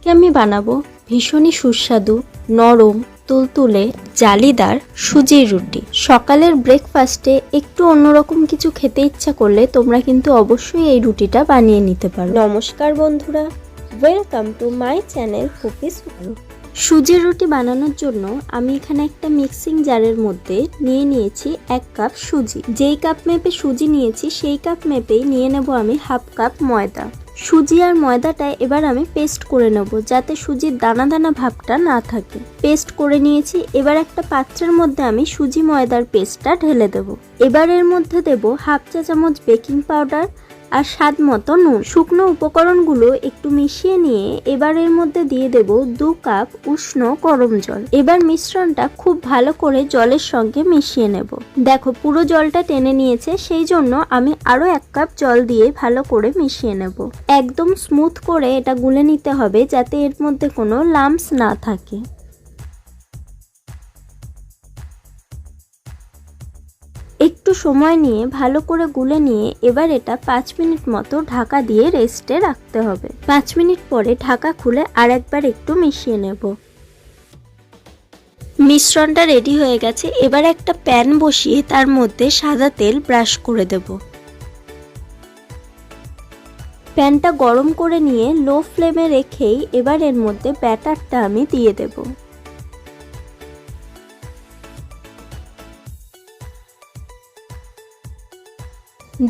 আজকে আমি বানাবো ভীষণই সুস্বাদু নরম তুলতুলে জালিদার সুজির রুটি। সকালের ব্রেকফাস্টে একটু অন্যরকম কিছু খেতে ইচ্ছা করলে তোমরা কিন্তু অবশ্যই এই রুটিটা বানিয়ে নিতে পারো। নমস্কার বন্ধুরা, welcome to my channel cookies world. সুজির রুটি বানানোর জন্য আমি এখানে একটা মিক্সিং জারের মধ্যে নিয়েছি 1 কাপ সুজি। যেই কাপ মেপে সুজি নিয়েছি সেই কাপ মেপেই নিয়ে নেব আমি হাফ কাপ ময়দা। সুজি আর ময়দাটা এবার আমি পেস্ট করে নেব যাতে সুজির দানা দানা ভাবটা না থাকে। পেস্ট করে নিয়েছি। এবার একটা পাত্রের মধ্যে আমি সুজি ময়দার পেস্টটা ঢেলে দেব। এবার এর মধ্যে দেব হাফ চা চামচ বেকিং পাউডার আর স্বাদ মতো নুন। শুকনো উপকরণগুলো একটু মিশিয়ে নিয়ে এবার এর মধ্যে দিয়ে দেব 2 কাপ উষ্ণ গরম জল। এবার মিশ্রণটা খুব ভালো করে জলের সঙ্গে মিশিয়ে নেব। দেখো পুরো জলটা টেনে নিয়েছে, সেই জন্য আমি আরো 1 কাপ জল দিয়ে ভালো করে মিশিয়ে নেব। একদম স্মুথ করে এটা গুলে নিতে হবে যাতে এর মধ্যে কোনো লাম্পস না থাকে। একটু সময় নিয়ে ভালো করে গুলে নিয়ে এবার এটা 5 মিনিট মতো ঢাকা দিয়ে রেস্টে রাখতে হবে। 5 মিনিট পরে ঢাকা খুলে আরেকবার একটু মিশিয়ে নেব। মিশ্রণটা রেডি হয়ে গেছে। এবার একটা প্যান বসিয়ে তার মধ্যে সাদা তেল ব্রাশ করে দেব। প্যানটা গরম করে নিয়ে লো ফ্লেমে রেখেই এবার এর মধ্যে ব্যাটারটা আমি দিয়ে দেব।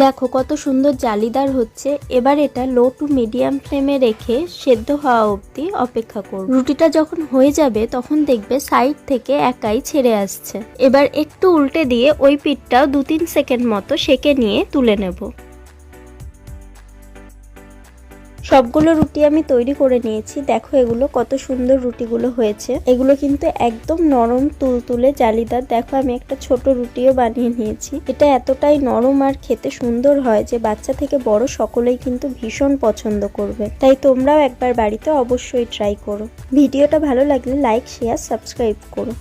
দেখো কত সুন্দর জালিদার হচ্ছে। এবার এটা লো টু মিডিয়াম ফ্লেমে রেখে সেদ্ধ হওয়া অবধি অপেক্ষা করব। রুটিটা যখন হয়ে যাবে তখন দেখবে সাইড থেকে একাই ছেড়ে আসছে। এবার একটু উল্টে দিয়ে ওই পিঠটাও 2-3 সেকেন্ড মতো সেকে নিয়ে তুলে নেব। সবগুলো রুটি আমি তৈরি করে নিয়েছি। দেখো এগুলো কত সুন্দর রুটিগুলো হয়েছে। এগুলো কিন্তু একদম নরম তুলতুলে জালিদার। দেখো আমি একটা ছোট রুটিও বানিয়ে নিয়েছি। এটা এতটাই নরম আর খেতে সুন্দর হয় যে বাচ্চা থেকে বড় সকলেই কিন্তু ভীষণ পছন্দ করবে। তাই তোমরাও একবার বাড়িতে অবশ্যই ট্রাই করো। ভিডিওটা ভালো লাগলে লাইক, শেয়ার, সাবস্ক্রাইব করো।